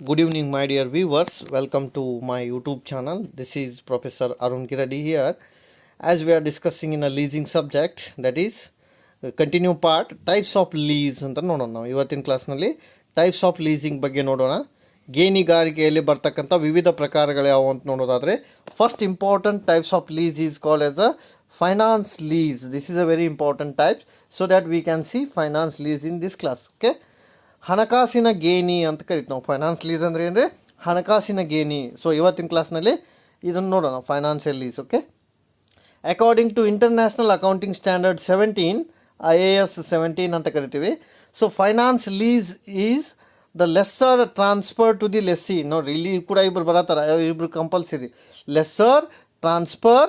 Good evening, my dear viewers. Welcome to my YouTube channel. This is Professor Arun Kiradi here. As we are discussing in a leasing subject, that is continue part types of lease ಅಂತ ನೋಡೋಣ. ನಾವು ಇವತ್ತಿನ ಕ್ಲಾಸ್ನಲ್ಲಿ types of leasing ಬಗ್ಗೆ ನೋಡೋಣ. ಗೇಣಿಗಾರಿಕೆಯಲ್ಲಿ ಬರ್ತಕ್ಕಂಥ ವಿವಿಧ ಪ್ರಕಾರಗಳು ಯಾವುವು ಅಂತ ನೋಡೋದಾದರೆ, first important types of lease is called as a finance lease. This is a very important type, so that we can see finance lease in this class. Okay, ಹಣಕಾಸಿನ ಗೇಣಿ ಅಂತ ಕರಿತೀವಿ ನಾವು. ಫೈನಾನ್ಸ್ ಲೀಸ್ ಅಂದರೆ ಏನ್ರಿ? ಹಣಕಾಸಿನ ಗೇಣಿ. ಸೊ ಇವತ್ತಿನ ಕ್ಲಾಸ್ನಲ್ಲಿ ಇದನ್ನು ನೋಡೋಣ, financial lease. Okay, according to international accounting standard 17 IAS 17 ಅಂತ ಕರಿತೀವಿ. So finance lease is the lessor transfer to the lessee. ನೋಡ್ರಿ, ಇಲ್ಲಿ ಕೂಡ ಇಬ್ರು ಬರತ್ತಾರ, ಇಬ್ರು compulsory. Lessor transfer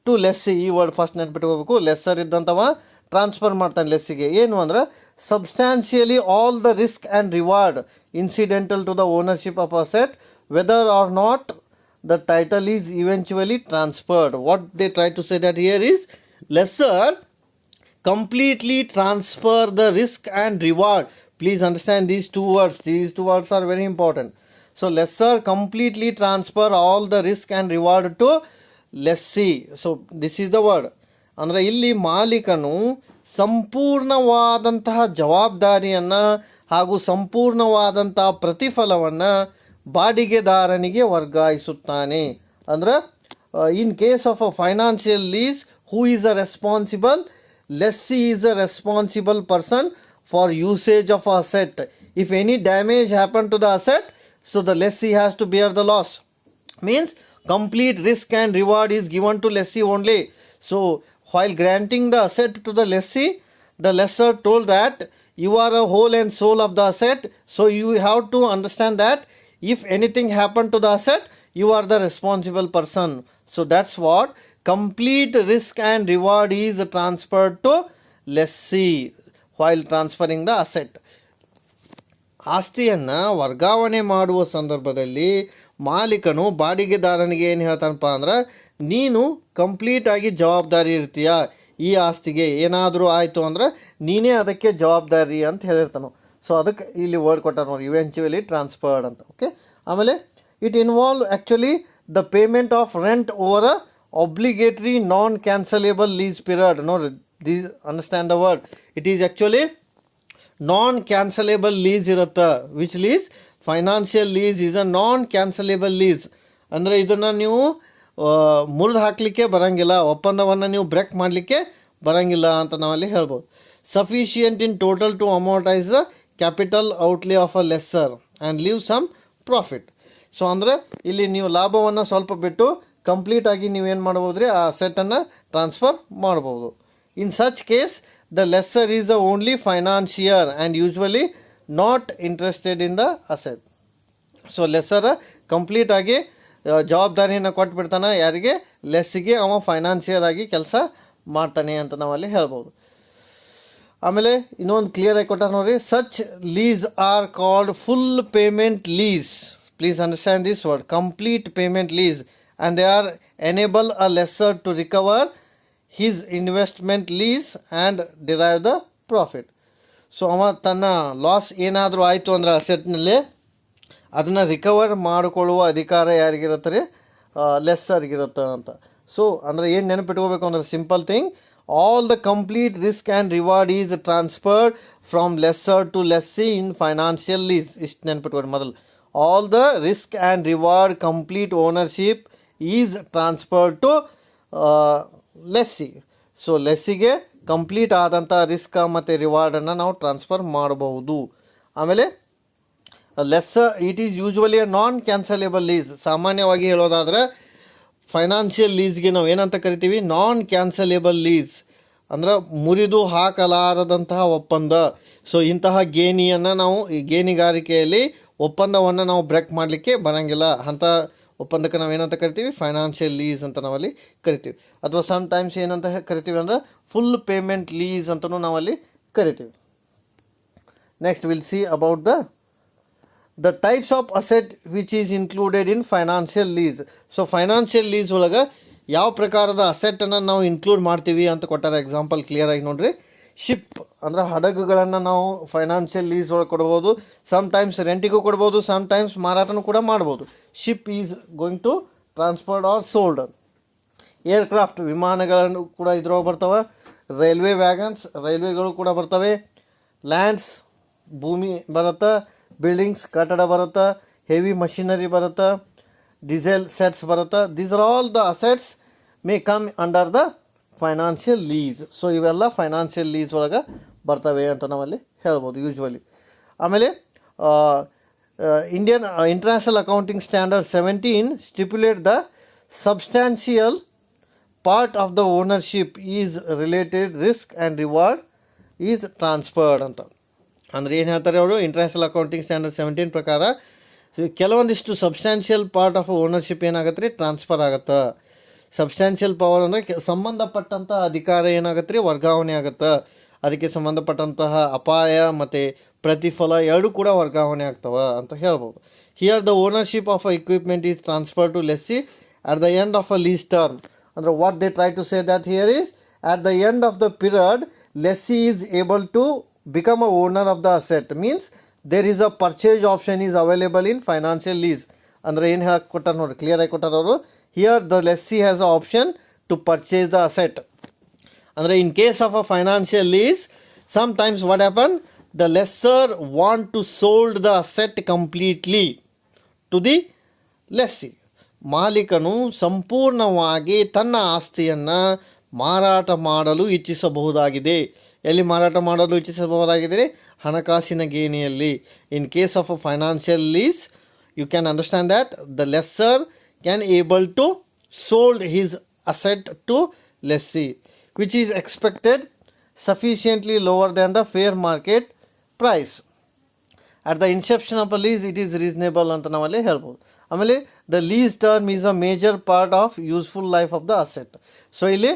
to lessee, ಈ ವರ್ಡ್ ಫಸ್ಟ್ ನೆನ್ಪಿಟ್ಕೋಬೇಕು. ಲೆಸ್ಸರ್ ಇದ್ದಂಥವ ಟ್ರಾನ್ಸ್ಫರ್ ಮಾಡ್ತಾನೆ ಲೆಸ್ಸಿಗೆ. ಏನು ಅಂದ್ರೆ substantially all the risk and reward incidental to the ownership of asset, whether or not the title is eventually transferred. What they try to say that here is lessor completely transfer the risk and reward. Please understand these two words. These two words are very important. So lessor completely transfer all the risk and reward to lessee. So this is the word. ಅಂದರೆ ಇಲ್ಲಿ ಮಾಲೀಕನು ಸಂಪೂರ್ಣವಾದಂತಹ ಜವಾಬ್ದಾರಿಯನ್ನು ಹಾಗೂ ಸಂಪೂರ್ಣವಾದಂತಹ ಪ್ರತಿಫಲವನ್ನು ಬಾಡಿಗೆದಾರನಿಗೆ ವರ್ಗಾಯಿಸುತ್ತಾನೆ. ಅಂದ್ರೆ in case of a financial lease, who is a responsible? Lessee is a responsible person for usage of asset. If any damage happen to the asset, so the lessee has to bear the loss. Means complete risk and reward is given to lessee only. So while granting the asset to the lessee, the lessor told that you are a whole and soul of the asset, so you have to understand that if anything happened to the asset, you are the responsible person. So that's what complete risk and reward is transferred to lessee while transferring the asset. ಆಸ್ತಿಯನ್ನು ವರ್ಗಾವಣೆ ಮಾಡುವ ಸಂದರ್ಭದಲ್ಲಿ ಮಾಲೀಕನು ಬಾಡಿಗೆದಾರನಿಗೆ ಏನು ಹೇಳ್ತಾನಪ್ಪ ಅಂದ್ರೆ, ನೀನು ಕಂಪ್ಲೀಟಾಗಿ ಜವಾಬ್ದಾರಿ ಇರ್ತೀಯ. ಈ ಆಸ್ತಿಗೆ ಏನಾದರೂ ಆಯಿತು ಅಂದ್ರೆ ನೀನೇ ಅದಕ್ಕೆ ಜವಾಬ್ದಾರಿ ಅಂತ ಹೇಳಿರ್ತಾನು. ಸೊ ಅದಕ್ಕೆ ಇಲ್ಲಿ ವರ್ಡ್ ಕೊಟ್ಟಾರ ನೋಡಿ, ಇವೆಂಚುವಲಿ ಟ್ರಾನ್ಸ್ಫರ್ಡ್ ಅಂತ. ಓಕೆ, ಆಮೇಲೆ it involve actually the payment of rent over a obligatory non cancellable lease period. ನೋಡಿ, this understand the word. It is actually non cancellable lease ಇರುತ್ತೆ. Which lease? Financial lease is a non cancellable lease. ಅಂದರೆ ಇದನ್ನು ನೀವು ಮುರಿದು ಹಾಕಲಿಕ್ಕೆ ಬರೋಂಗಿಲ್ಲ, ಒಪ್ಪಂದವನ್ನು ನೀವು ಬ್ರೇಕ್ ಮಾಡಲಿಕ್ಕೆ ಬರೋಂಗಿಲ್ಲ ಅಂತ ನಾವಲ್ಲಿ ಹೇಳ್ಬೋದು. Sufficient in total to amortise the capital outlay of a lessor and leave some profit. So ಅಂದರೆ ಇಲ್ಲಿ ನೀವು ಲಾಭವನ್ನು ಸ್ವಲ್ಪ ಬಿಟ್ಟು ಕಂಪ್ಲೀಟಾಗಿ ನೀವೇನು ಮಾಡ್ಬೋದು ರೀ, ಆ ಅಸೆಟನ್ನು ಟ್ರಾನ್ಸ್ಫರ್ ಮಾಡ್ಬೋದು. In such case the lessor is the only financier and usually not interested in the asset. So lesser complete ಆಗಿ ಜವಾಬ್ದಾರಿಯನ್ನು ಕೊಟ್ಬಿಡ್ತಾನೆ ಯಾರಿಗೆ? ಲೆಸ್ಸಿಗೆ. ಅವ ಫೈನಾನ್ಷಿಯರ್ ಆಗಿ ಕೆಲಸ ಮಾಡ್ತಾನೆ ಅಂತ ನಾವಲ್ಲಿ ಹೇಳ್ಬೋದು. ಆಮೇಲೆ ಇನ್ನೊಂದು ಕ್ಲಿಯರ್ ಆಗಿ ಕೊಟ್ಟಾರ ನೋಡ್ರಿ, such lease are called full payment lease. Please understand this word, complete payment lease, and they are enable a lessor to recover his investment lease and derive the profit. So ಅವ ತನ್ನ loss ಏನಾದರೂ ಆಯಿತು ಅಂದ್ರೆ ಅಸೆಟ್ನಲ್ಲಿ ಅದನ್ನು recover ಮಾಡಿಕೊಳ್ಳುವ ಅಧಿಕಾರ ಯಾರಿಗಿರುತ್ತೆ ರೀ? ಲೆಸ್ಸರ್ಗಿರುತ್ತೆ ಅಂತ. ಸೊ ಅಂದರೆ ಏನು ನೆನಪಿಟ್ಕೋಬೇಕು ಅಂದ್ರೆ, simple thing, all the complete risk and reward is transferred from lessor to lessee in financial lease. ಇಷ್ಟು ನೆನಪಿಟ್ಕೊಳ್ಳಿ ಮೊದಲು. All the risk and reward complete ownership is transferred to lessee. So ಲೆಸ್ಸಿಗೆ ಕಂಪ್ಲೀಟ್ ಆದಂಥ risk ಮತ್ತು ರಿವಾರ್ಡನ್ನು ನಾವು transfer ಮಾಡಬಹುದು. ಆಮೇಲೆ lessor, it is usually a non cancellable lease. ಸಾಮಾನ್ಯವಾಗಿ ಹೇಳೋದಾದ್ರೆ ಫೈನಾನ್ಷಿಯಲ್ ಲೀಸ್ಗೆ ನಾವು ಏನಂತ ಕರಿತೀವಿ? ನಾನ್ ಕ್ಯಾನ್ಸಲೇಬಲ್ ಲೀಸ್ ಅಂದ್ರೆ ಮುರಿದು ಹಾಕಲಾರದಂತಹ ಒಪ್ಪಂದ. ಸೊ ಇಂತಹ ಗೇಣಿಯನ್ನು ನಾವು, ಈ ಗೇಣಿಗಾರಿಕೆಯಲ್ಲಿ ಒಪ್ಪಂದವನ್ನು ನಾವು ಬ್ರೇಕ್ ಮಾಡಲಿಕ್ಕೆ ಬರೋಂಗಿಲ್ಲ. ಅಂಥ ಒಪ್ಪಂದಕ್ಕೆ ನಾವು ಏನಂತ ಕರಿತೀವಿ? ಫೈನಾನ್ಷಿಯಲ್ ಲೀಸ್ ಅಂತ ನಾವಲ್ಲಿ ಕರಿತೀವಿ. ಅಥವಾ ಸಮ್ ಟೈಮ್ಸ್ ಏನಂತ ಕರಿತೀವಿ ಅಂದ್ರೆ ಫುಲ್ ಪೇಮೆಂಟ್ ಲೀಸ್ ಅಂತಲೂ ನಾವಲ್ಲಿ ಕರಿತೀವಿ. Next will see about the types of asset which is included in financial lease. So financial lease ಒಳಗೆ ಯಾವ ಪ್ರಕಾರದ ಅಸೆಟನ್ನು ನಾವು ಇನ್ಕ್ಲೂಡ್ ಮಾಡ್ತೀವಿ ಅಂತ ಕೊಟ್ಟಾರ. ಎಕ್ಸಾಂಪಲ್ ಕ್ಲಿಯರ್ ಆಗಿ ನೋಡ್ರಿ, ಶಿಪ್ ಅಂದರೆ ಹಡಗುಗಳನ್ನು ನಾವು ಫೈನಾನ್ಷಿಯಲ್ ಲೀಸ್ ಒಳಗೆ ಕೊಡ್ಬೋದು, ಸಮ್ಟೈಮ್ಸ್ ರೆಂಟಿಗೂ ಕೊಡ್ಬೋದು, ಸಮ್ಟೈಮ್ಸ್ ಮಾರಾಟನೂ ಕೂಡ ಮಾಡ್ಬೋದು. Ship is going to transferred or sold. Aircraft ವಿಮಾನಗಳನ್ನು ಕೂಡ ಇದ್ರೊಳಗೆ ಬರ್ತವೆ. ರೈಲ್ವೆ ವ್ಯಾಗನ್ಸ್ ರೈಲ್ವೆಗಳು ಕೂಡ ಬರ್ತವೆ. ಲ್ಯಾಂಡ್ಸ್ ಭೂಮಿ ಬರುತ್ತೆ. ಬಿಲ್ಡಿಂಗ್ಸ್ ಕಟ್ಟಡ ಬರುತ್ತೆ. ಹೆವಿ ಮಷಿನರಿ ಬರುತ್ತೆ. ಡೀಸೆಲ್ ಸೆಟ್ಸ್ ಬರುತ್ತೆ. These are all the assets may come under the financial lease. So ಇವೆಲ್ಲ ಫೈನಾನ್ಷಿಯಲ್ ಲೀಸ್ ಒಳಗೆ ಬರ್ತವೆ ಅಂತ ನಾವಲ್ಲಿ ಹೇಳ್ಬೋದು ಯೂಶ್ವಲಿ. ಆಮೇಲೆ Indian international accounting standard 17 stipulate the substantial part of the ownership is related risk and reward is transferred ಅಂತ. ಅಂದರೆ ಏನು ಹೇಳ್ತಾರೆ ಅವರು, ಇಂಟರ್ನ್ಯಾಷನಲ್ ಅಕೌಂಟಿಂಗ್ ಸ್ಟ್ಯಾಂಡರ್ಡ್ 17 ಪ್ರಕಾರ ಕೆಲವೊಂದಿಷ್ಟು ಸಬ್ಸ್ಟ್ಯಾನ್ಷಿಯಲ್ ಪಾರ್ಟ್ ಆಫ್ ಓನರ್ಶಿಪ್ ಏನಾಗತ್ತೆ ರೀ, ಟ್ರಾನ್ಸ್ಫರ್ ಆಗುತ್ತೆ. ಸಬ್ಸ್ಟ್ಯಾನ್ಷಿಯಲ್ ಪವರ್ ಅಂದರೆ ಸಂಬಂಧಪಟ್ಟಂಥ ಅಧಿಕಾರ ಏನಾಗುತ್ತೆ ರೀ, ವರ್ಗಾವಣೆ ಆಗುತ್ತೆ. ಅದಕ್ಕೆ ಸಂಬಂಧಪಟ್ಟಂತಹ ಅಪಾಯ ಮತ್ತು ಪ್ರತಿಫಲ ಎರಡೂ ಕೂಡ ವರ್ಗಾವಣೆ ಆಗ್ತವೆ ಅಂತ ಹೇಳ್ಬೋದು. Here the ownership of a equipment is transfer to lessee at the end of a lease term. And what they try to say that here is, at the end of the period, lessee is able to become a owner of the asset. Means there is a purchase option is available in financial lease. ಅಂದರೆ ಏನು ಹೇಳಕ್ಕೆ ಕೊಟ್ಟಾರ ನೋಡಿ, clear ಆಗಿ ಕೊಟ್ಟಾರ ಅವರು. Here the lessee has a option to purchase the asset. ಅಂದರೆ in case of a financial lease, sometimes what happen, the lessor want to sold the asset completely to the lessee. ಮಾಲೀಕನು ಸಂಪೂರ್ಣವಾಗಿ ತನ್ನ ಆಸ್ತಿಯನ್ನು ಮಾರಾಟ ಮಾಡಲು ಇಚ್ಛಿಸಬಹುದಾಗಿದೆ. ಎಲ್ಲಿ ಮಾರಾಟ ಮಾಡಲು ಇಚ್ಛಿಸಬಹುದಾಗಿದೆ? ಹಣಕಾಸಿನ ಗೇಣಿಯಲ್ಲಿ. In case of a financial lease, you can understand that the lessor can able to sold his asset to lessee which is expected sufficiently lower than the fair market price. At the inception of a lease, it is reasonable ಅಂತ ನಾವಲ್ಲಿ ಹೇಳ್ಬೋದು. ಆಮೇಲೆ the lease term is a major part of useful life of the asset. So ಇಲ್ಲಿ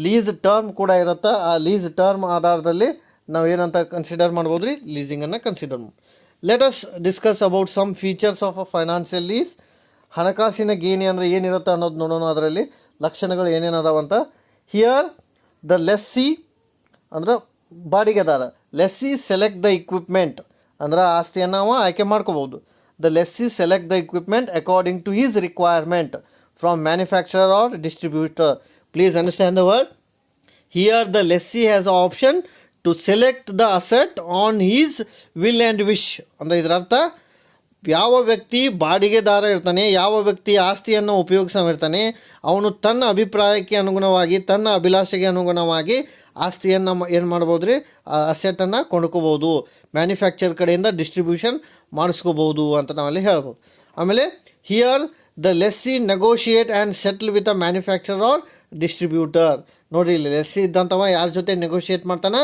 lease term ಕೂಡ ಇರುತ್ತೆ. ಆ lease term ಆಧಾರದಲ್ಲಿ ನಾವು ಏನಂತ ಕನ್ಸಿಡರ್ ಮಾಡ್ಬೋದು ರೀ, ಲೀಸಿಂಗನ್ನು ಕನ್ಸಿಡರ್ ಮಾಡಿ. Let us discuss about some features of a financial lease. ಹಣಕಾಸಿನ ಗೇಣಿ ಅಂದರೆ ಏನಿರುತ್ತೆ ಅನ್ನೋದು ನೋಡೋಣ. ಅದರಲ್ಲಿ ಲಕ್ಷಣಗಳು ಏನೇನದಾವಂತ. ಹಿಯರ್ ದ ಲೆಸ್ಸಿ ಅಂದ್ರೆ ಬಾಡಿಗೆದಾರ. ಲೆಸ್ಸಿ ಸೆಲೆಕ್ಟ್ ದ ಇಕ್ವಿಪ್ಮೆಂಟ್ ಅಂದ್ರೆ ಆಸ್ತಿಯನ್ನು ನಾವು ಆಯ್ಕೆ ಮಾಡ್ಕೋಬೋದು. The lessee select the equipment according to his requirement from manufacturer or distributor. Please understand the word. Here the lessee has a option to select the asset on his will and wish. ಅಂದರೆ ಇದರ ಅರ್ಥ, ಯಾವ ವ್ಯಕ್ತಿ ಬಾಡಿಗೆದಾರ ಇರ್ತಾನೆ, ಯಾವ ವ್ಯಕ್ತಿ ಆಸ್ತಿಯನ್ನು ಉಪಯೋಗಿಸಿರ್ತಾನೆ, ಅವನು ತನ್ನ ಅಭಿಪ್ರಾಯಕ್ಕೆ ಅನುಗುಣವಾಗಿ, ತನ್ನ ಅಭಿಲಾಷೆಗೆ ಅನುಗುಣವಾಗಿ ಆಸ್ತಿಯನ್ನು ಏನು ಮಾಡ್ಬೋದು ರೀ, ಅಸೆಟನ್ನು ಕೊಂಡ್ಕೋಬೋದು. ಮ್ಯಾನುಫ್ಯಾಕ್ಚರ್ ಕಡೆಯಿಂದ ಡಿಸ್ಟ್ರಿಬ್ಯೂಷನ್ ಮಾಡಿಸ್ಕೋಬೋದು ಅಂತ ನಾವಲ್ಲಿ ಹೇಳ್ಬೋದು. ಆಮೇಲೆ here the lessee negotiate and settle with a manufacturer or distributor. ನೋಡಿರಿ, ಇಲ್ಲಿ ಲೆಸ್ಸಿ ಇದ್ದಂಥವ ಯಾರ ಜೊತೆ ನೆಗೋಷಿಯೇಟ್ ಮಾಡ್ತಾನೆ?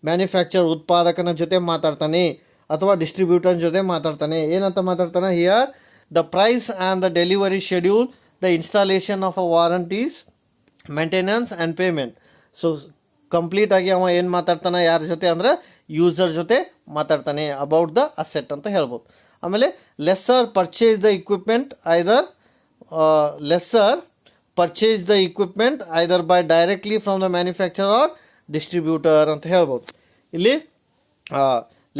ಮ್ಯಾನುಫ್ಯಾಕ್ಚರ್ ಉತ್ಪಾದಕನ ಜೊತೆ ಮಾತಾಡ್ತಾನೆ ಅಥವಾ ಡಿಸ್ಟ್ರಿಬ್ಯೂಟರ್ ಜೊತೆ ಮಾತಾಡ್ತಾನೆ. ಏನಂತ ಮಾತಾಡ್ತಾನೆ? Here the price and the delivery schedule, the installation of a warranties, maintenance and payment. So ಕಂಪ್ಲೀಟಾಗಿ ಅವ ಏನು ಮಾತಾಡ್ತಾನೆ ಯಾರ ಜೊತೆ ಅಂದರೆ ಯೂಸರ್ ಜೊತೆ ಮಾತಾಡ್ತಾನೆ ಅಬೌಟ್ ದ ಅಸೆಟ್ ಅಂತ ಹೇಳ್ಬೋದು. ಆಮೇಲೆ lessor purchase the equipment either buy directly from the manufacturer or distributor ಅಂತ ಹೇಳ್ಬೋದು. ಇಲ್ಲಿ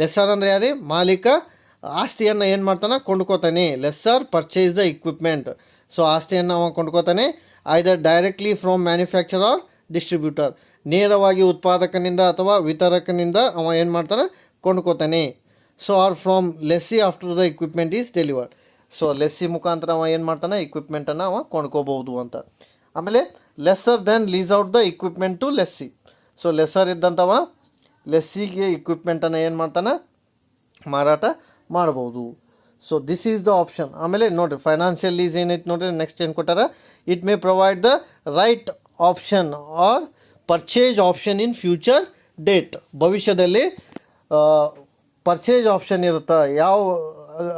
ಲೆಸ್ಸರ್ ಅಂದರೆ ಯಾರೇ? ಮಾಲೀಕ ಆಸ್ತಿಯನ್ನು ಏನು ಮಾಡ್ತಾನೆ? ಕೊಂಡ್ಕೋತಾನೆ. Lessor purchase the equipment. So ಆಸ್ತಿಯನ್ನು ಅವ ಕೊಂಡ್ಕೋತಾನೆ either directly from manufacturer or distributor. ನೇರವಾಗಿ ಉತ್ಪಾದಕನಿಂದ ಅಥವಾ ವಿತರಕನಿಂದ ಅವ ಏನು ಮಾಡ್ತಾನೆ? ಕೊಂಡ್ಕೋತಾನೆ. So or from lessee after the equipment is delivered. So lessee ಮುಖಾಂತರ ಅವ ಏನು ಮಾಡ್ತಾನೆ? ಇಕ್ವಿಪ್ಮೆಂಟನ್ನು ಅವ ಕೊಂಡ್ಕೋಬಹುದು ಅಂತ. ಆಮೇಲೆ lessor then lease out the equipment to lessee. So lessor ಇದ್ದಂಥವ ಲೆಸ್ಸಿಗೆ ಇಕ್ವಿಪ್ಮೆಂಟನ್ನು ಏನು ಮಾಡ್ತಾನೆ? ಮಾರಾಟ ಮಾಡ್ಬೋದು. So this is the option. ಆಮೇಲೆ ನೋಡಿರಿ, ಫೈನಾನ್ಷಿಯಲ್ ಲೀಸ್ ಏನೈತೆ ನೋಡಿರಿ, ನೆಕ್ಸ್ಟ್ ಏನು ಕೊಟ್ಟಾರ? It may provide the right option or purchase option in future date. ಭವಿಷ್ಯದಲ್ಲಿ ಪರ್ಚೇಜ್ ಆಪ್ಷನ್ ಇರುತ್ತೆ. ಯಾವ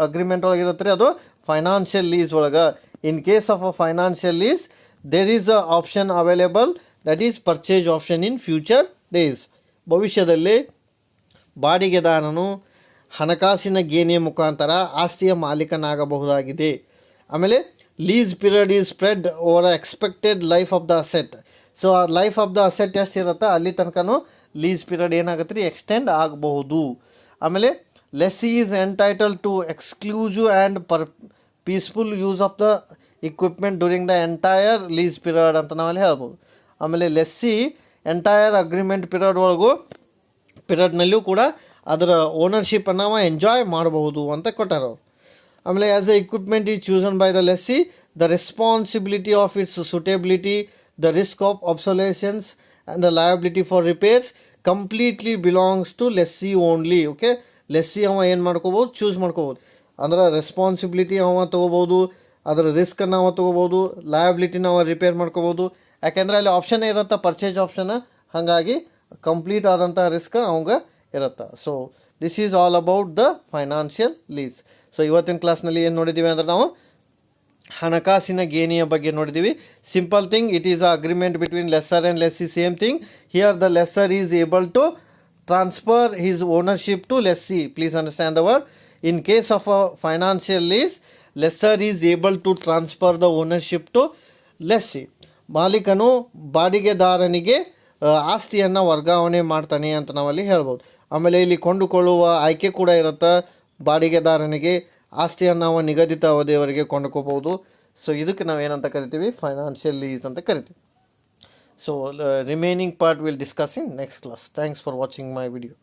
ಅಗ್ರಿಮೆಂಟ್ ಒಳಗೆ ಇರುತ್ತೆ ರೀ? ಅದು ಫೈನಾನ್ಷಿಯಲ್ ಲೀಸ್ ಒಳಗೆ. In case of a financial lease there is a option available, that is purchase option in future days. ಭವಿಷ್ಯದಲ್ಲಿ ಬಾಡಿಗೆದಾರನು ಹಣಕಾಸಿನ ಗೇಣಿಯ ಮುಖಾಂತರ ಆಸ್ತಿಯ ಮಾಲೀಕನಾಗಬಹುದಾಗಿದೆ. ಆಮೇಲೆ lease period is spread over expected life of the asset. So ಆ ಲೈಫ್ ಆಫ್ ದ ಅಸೆಟ್ ಎಷ್ಟು ಇರುತ್ತೆ ಅಲ್ಲಿ ತನಕನೂ ಲೀಸ್ ಪೀರಿಯಡ್ ಏನಾಗುತ್ತೆ ರೀ ಎಕ್ಸ್ಟೆಂಡ್ ಆಗಬಹುದು. ಆಮೇಲೆ lessee is entitle to exclusive and peaceful use of the equipment during the entire lease period ಅಂತ ನಾವಲ್ಲಿ ಹೇಳ್ಬೋದು. ಆಮೇಲೆ ಲೆಸ್ಸಿ ಎಂಟೈರ್ ಅಗ್ರಿಮೆಂಟ್ ಪೀರಿಯಡ್ನಲ್ಲಿಯೂ ಕೂಡ ಅದರ ಓನರ್ಶಿಪ್ಪನ್ನು ಅವ ಎಂಜಾಯ್ ಮಾಡಬಹುದು ಅಂತ ಕೊಟ್ಟಾರ. ಆಮೇಲೆ as a equipment is chosen by the lessee, the responsibility of its suitability, the risk of obsolescence and the liability for repairs completely belongs to lessee only. Okay, lessee ಅವ ಏನು ಮಾಡ್ಕೋಬೋದು, ಚೂಸ್ ಮಾಡ್ಕೋಬೋದು. ಅಂದ್ರೆ responsibility ಅವ ತೊಗೋಬೋದು, ಅದರ ರಿಸ್ಕನ್ನು ಅವ ತೊಗೋಬೋದು, ಲಯಬಿಲಿಟಿನ ಅವ ರಿಪೇರ್ ಮಾಡ್ಕೋಬೋದು. ಯಾಕೆಂದರೆ ಅಲ್ಲಿ ಆಪ್ಷನ್ನೇ ಇರುತ್ತೆ, ಪರ್ಚೇಸ್ ಆಪ್ಷನ್. ಹಾಗಾಗಿ ಕಂಪ್ಲೀಟ್ ಆದಂಥ ರಿಸ್ಕ್ ಅವಂಗೆ ಇರುತ್ತೆ. So this is all about the financial lease. So ಇವತ್ತಿನ ಕ್ಲಾಸ್ನಲ್ಲಿ ಏನು ನೋಡಿದ್ದೀವಿ ಅಂದರೆ ನಾವು ಹಣಕಾಸಿನ ಗೇಣಿಯ ಬಗ್ಗೆ ನೋಡಿದ್ದೀವಿ. Simple thing, it is a agreement between lessor and lessee, same thing. Here the lessor is able to transfer his ownership to lessee. Please understand the word. In case of a financial lease, lessor is able to transfer the ownership to lessee. ಮಾಲೀಕನು ಬಾಡಿಗೆದಾರನಿಗೆ ಆಸ್ತಿಯನ್ನು ವರ್ಗಾವಣೆ ಮಾಡ್ತಾನೆ ಅಂತ ನಾವಲ್ಲಿ ಹೇಳ್ಬೋದು. ಆಮೇಲೆ ಇಲ್ಲಿ ಕೊಂಡುಕೊಳ್ಳುವ ಆಯ್ಕೆ ಕೂಡ ಇರುತ್ತೆ. ಬಾಡಿಗೆದಾರನಿಗೆ ಆಸ್ತಿಯನ್ನು ನಾವು ನಿಗದಿತ ಅವಧಿಯವರೆಗೆ ಕೊಂಡುಕೋಬಹುದು. ಸೊ ಇದಕ್ಕೆ ನಾವೇನಂತ ಕರಿತೀವಿ, ಫೈನಾನ್ಷಿಯಲ್ ಲೀಸ್ ಅಂತ ಕರಿತೀವಿ. So remaining part will discuss in next class. Thanks for watching my video.